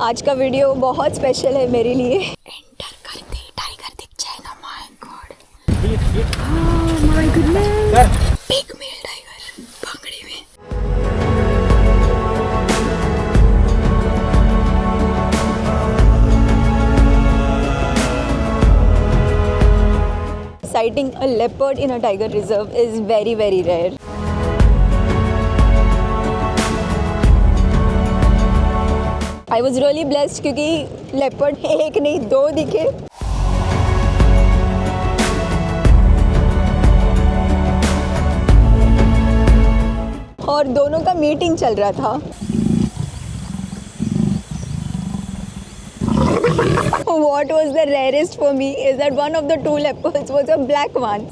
आज का वीडियो बहुत स्पेशल है मेरे लिए। एंटर करते ही टाइगर दिख जाएगा। My God, my goodness, big male tiger Bhangde में। Sighting a leopard in a tiger reserve is very rare. I was really blessed क्योंकि leopard एक नहीं दो दिखे। और दोनों का मीटिंग चल रहा था। What was the rarest for me is that one of the two leopards was a black one.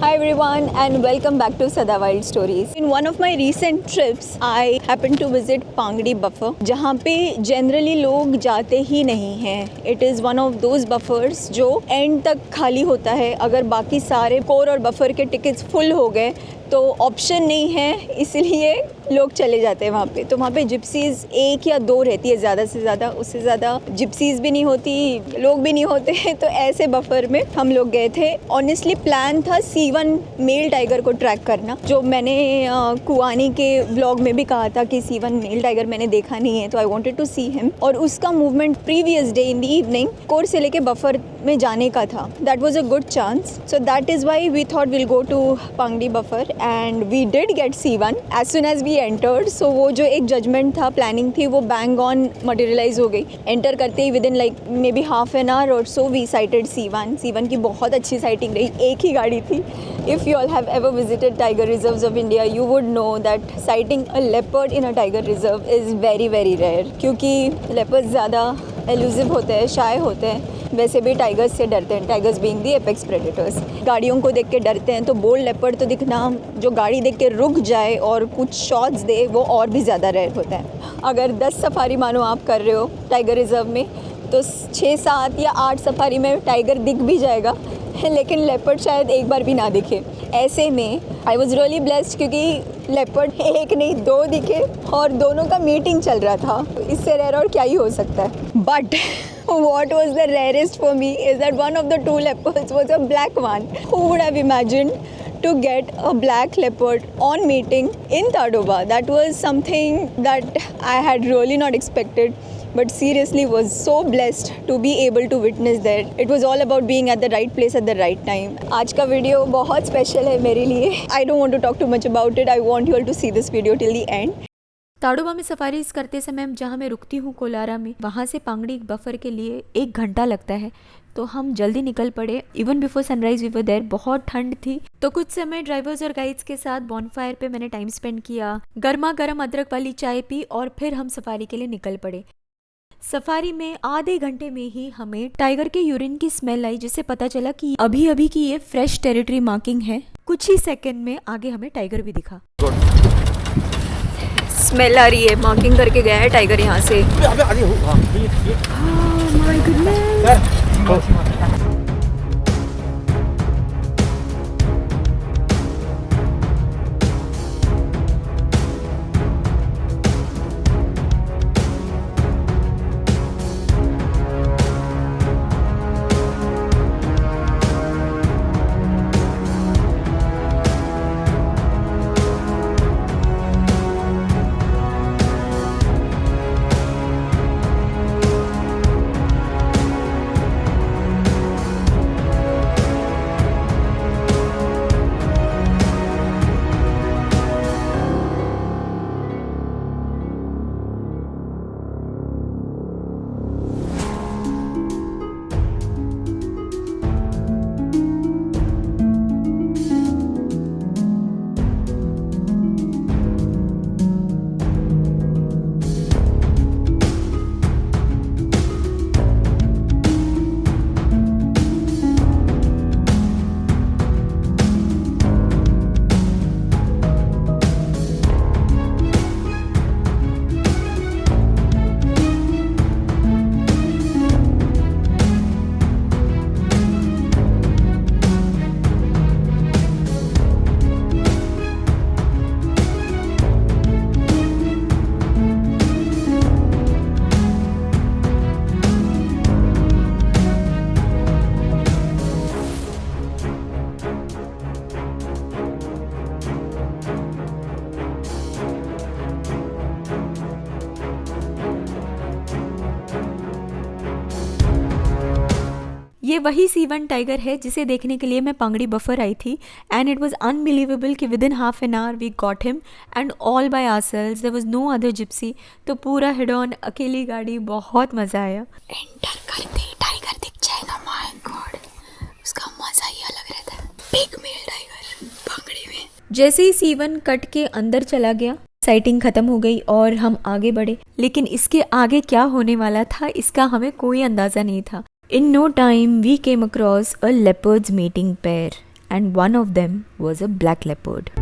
Hi everyone and welcome back to Sada Wild Stories. In one of my recent trips, I happened to visit Pangdi Buffer, जहाँ पे generally लोग जाते ही नहीं हैं. It is one of those buffers जो end तक खाली होता है. अगर बाकी सारे कोर और बफर के टिकट्स फुल हो गए तो ऑप्शन नहीं है, इसलिए लोग चले जाते हैं वहाँ पे. तो वहाँ पे जिप्सीज़ एक या दो रहती है ज़्यादा से ज़्यादा, उससे ज़्यादा जिप्सीज़ भी नहीं होती, लोग भी नहीं होते. तो ऐसे बफर में हम लोग गए थे. ऑनेस्टली प्लान था C1 मेल टाइगर को ट्रैक करना, जो मैंने कुआनी के व्लॉग में भी कहा था कि C1 मेल टाइगर मैंने देखा नहीं है, तो I wanted to see him. और उसका movement previous day in the evening core से लेके बफर में जाने का था. That was a good chance, so that is why we thought will go to Pangdi buffer and we did get C1 as soon as we entered. So वो जो एक judgement था, प्लानिंग थी, वो बैंग ऑन मटेरियलाइज हो गई. Enter करते ही within like maybe half an hour और सो वी साइटेड C1 की बहुत अच्छी साइटिंग रही. एक ही गाड़ी थी. If you all have ever visited tiger reserves of India, you would know that sighting a leopard in a tiger reserve is very rare. क्योंकि leopards ज़्यादा elusive होते हैं, shy होते हैं. वैसे भी टाइगर्स से डरते हैं, टाइगर्स बीइंग दी एपेक्स प्रेडेटर्स. गाड़ियों को देख के डरते हैं, तो बोल्ड लेपर्ड तो दिखना, जो गाड़ी देख के रुक जाए और कुछ शॉट्स दे, वो और भी ज़्यादा रेयर होता है. अगर 10 सफारी मानो आप कर रहे हो टाइगर रिजर्व में, तो 6, 7 या 8 सफारी में टाइगर दिख भी जाएगा, लेकिन लेपर्ड शायद एक बार भी ना दिखे. ऐसे में आई वॉज रियली ब्लेस्ड क्योंकि लेपर्ड एक नहीं दो दिखे और दोनों का मीटिंग चल रहा था. इससे रेयर और क्या ही हो सकता है. But what was the rarest for me is that one of the two leopards was a black one. Who would have imagined to get a black leopard on meeting in Tadoba? That was something that I had really not expected, but seriously was so blessed to be able to witness that. It was all about being at the right place at the right time. आज का video बहुत special है मेरे लिए. I don't want to talk too much about it. I want you all to see this video till the end. Tadoba में safaris करते समय जहाँ मैं रुकती हूँ कोलारा में, वहाँ से पांगड़ी बफर के लिए 1 घंटा लगता है. तो हम जल्दी निकल पड़े. Even before sunrise we were there. बहुत ठंड थी, तो कुछ समय ड्राइवर्स और गाइड्स के साथ बॉनफायर पे मैंने टाइम स्पेंड किया, गर्मा गर्म अदरक वाली चाय पी और फिर हम सफारी के लिए निकल पड़े. सफारी में आधे घंटे में ही हमें टाइगर के यूरिन की स्मेल आई, जिससे पता चला कि अभी अभी की ये फ्रेश टेरिटरी मार्किंग है. कुछ ही सेकंड में आगे हमें टाइगर भी दिखा. स्मेल आ रही है, मार्किंग करके गया है टाइगर यहाँ से. My goodness. वही C1 टाइगर है जिसे देखने के लिए मैं पांगड़ी बफर आई थी एंड इट वॉज अनबिलीवेबल कि within half an hour we got him and all by ourselves, there was no other gypsy. तो पूरा हेड ऑन अकेली गाड़ी, बहुत मज़ा आया। एंटर करते ही टाइगर दिख जाएगा, माय गॉड, उसका मज़ा ही अलग रहता है। बिग मेल टाइगर पांगड़ी में। जैसे ही C1 कट के अंदर चला गया, साइटिंग ख़त्म हो गई और हम आगे बढ़े, लेकिन इसके आगे क्या होने वाला था इसका हमें कोई अंदाज़ा नहीं था। In no time, we came across a leopards mating pair, and one of them was a black leopard.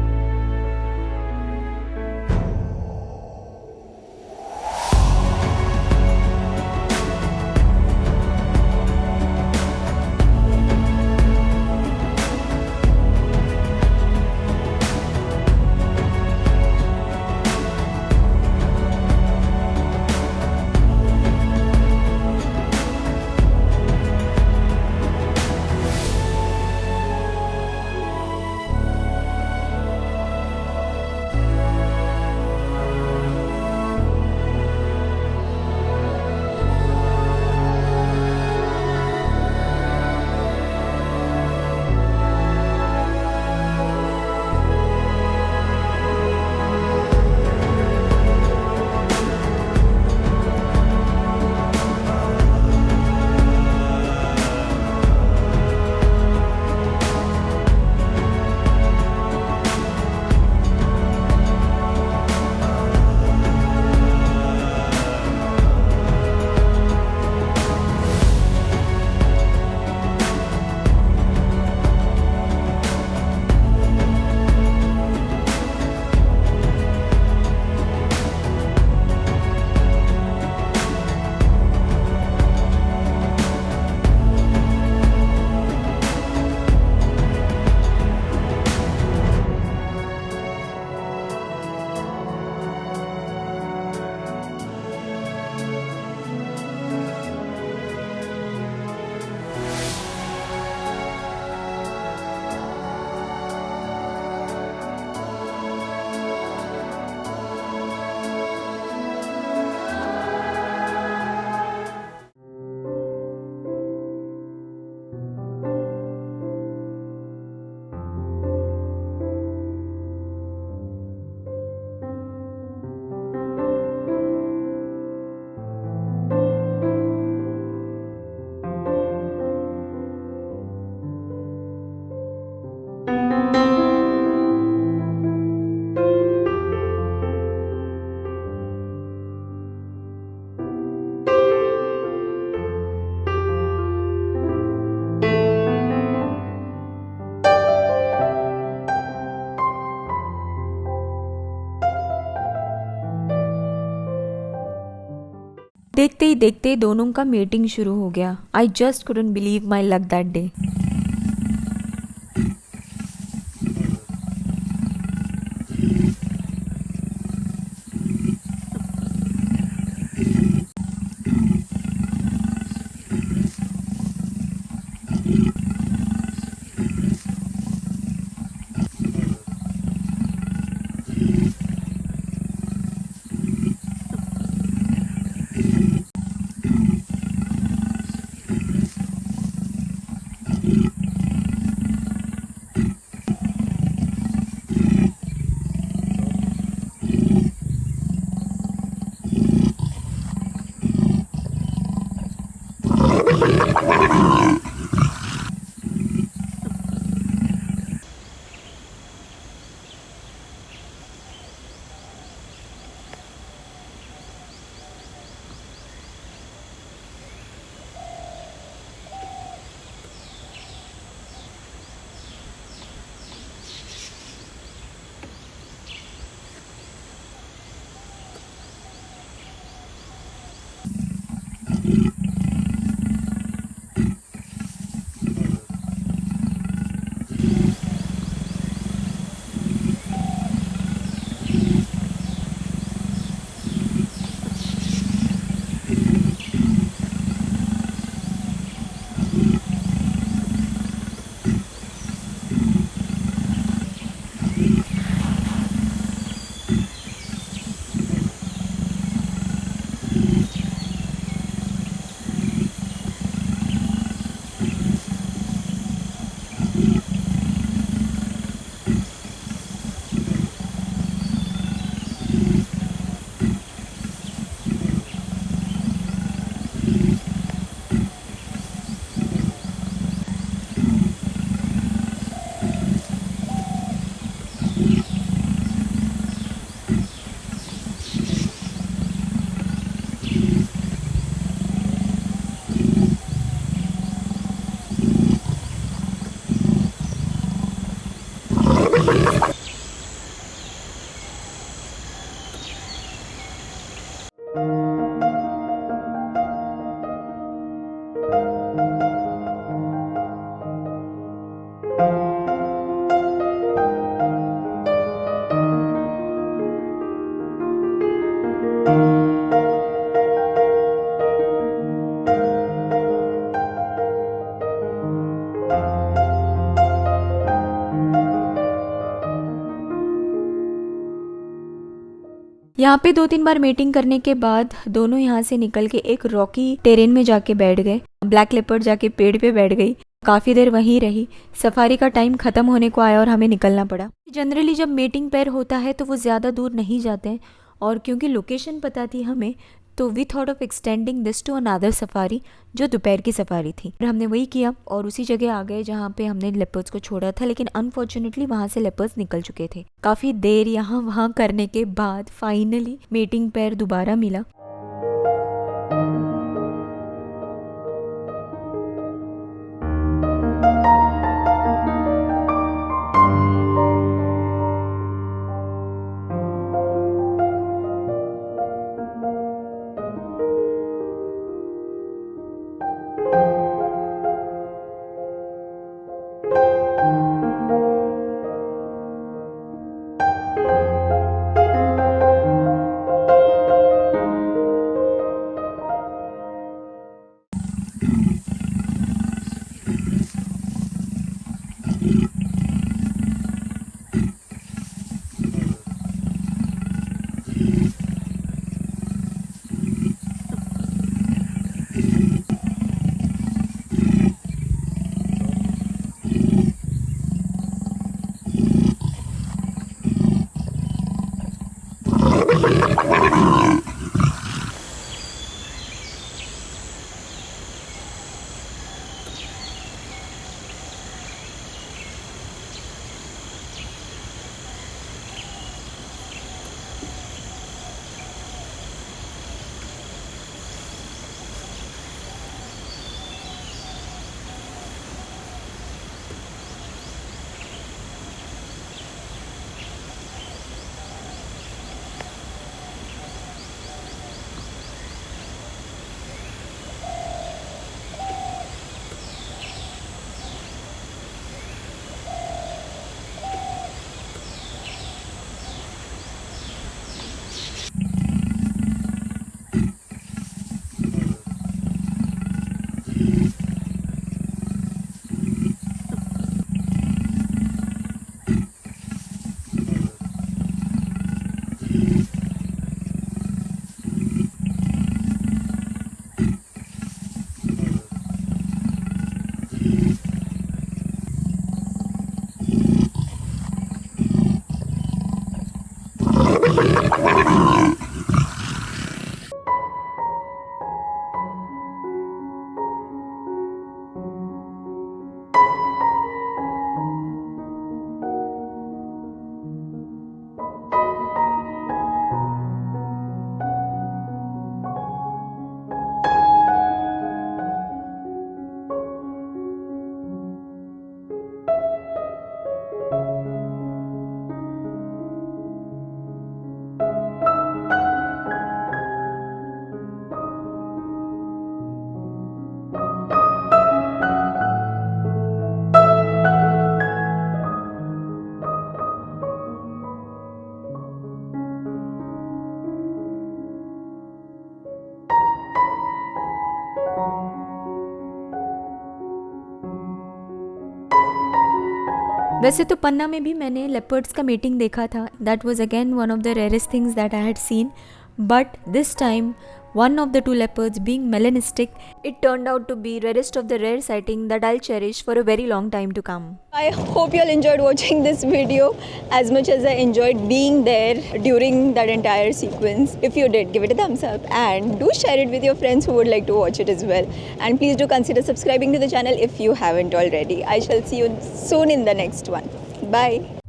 देखते ही देखते दोनों का मीटिंग शुरू हो गया। I just couldn't believe my luck that day. यहाँ पे 2-3 बार मीटिंग करने के बाद दोनों यहाँ से निकल के एक रॉकी टेरेन में जाके बैठ गए। ब्लैक लेपर्ड जाके पेड़ पे बैठ गई, काफ़ी देर वहीं रही। सफारी का टाइम ख़त्म होने को आया और हमें निकलना पड़ा। जनरली जब मीटिंग पेयर होता है तो वो ज़्यादा दूर नहीं जाते हैं, और क्योंकि लोकेशन पता थी हमें, तो we thought of extending this to another safari, जो दोपहर की सफारी थी। और हमने वही किया और उसी जगह आ गए जहाँ पे हमने लेपर्ड्स को छोड़ा था, लेकिन अनफॉर्चुनेटली वहाँ से लेपर्ड्स निकल चुके थे। काफ़ी देर यहाँ वहाँ करने के बाद फाइनली मीटिंग पेयर दोबारा मिला। वैसे तो पन्ना में भी मैंने लेपर्ड्स का मीटिंग देखा था. That was again one of the rarest things that I had seen. But this time, one of the two leopards being melanistic, it turned out to be rarest of the rare sighting that I'll cherish for a very long time to come. I hope you all enjoyed watching this video as much as I enjoyed being there during that entire sequence. If you did, give it a thumbs up and do share it with your friends who would like to watch it as well. And please do consider subscribing to the channel if you haven't already. I shall see you soon in the next one. Bye.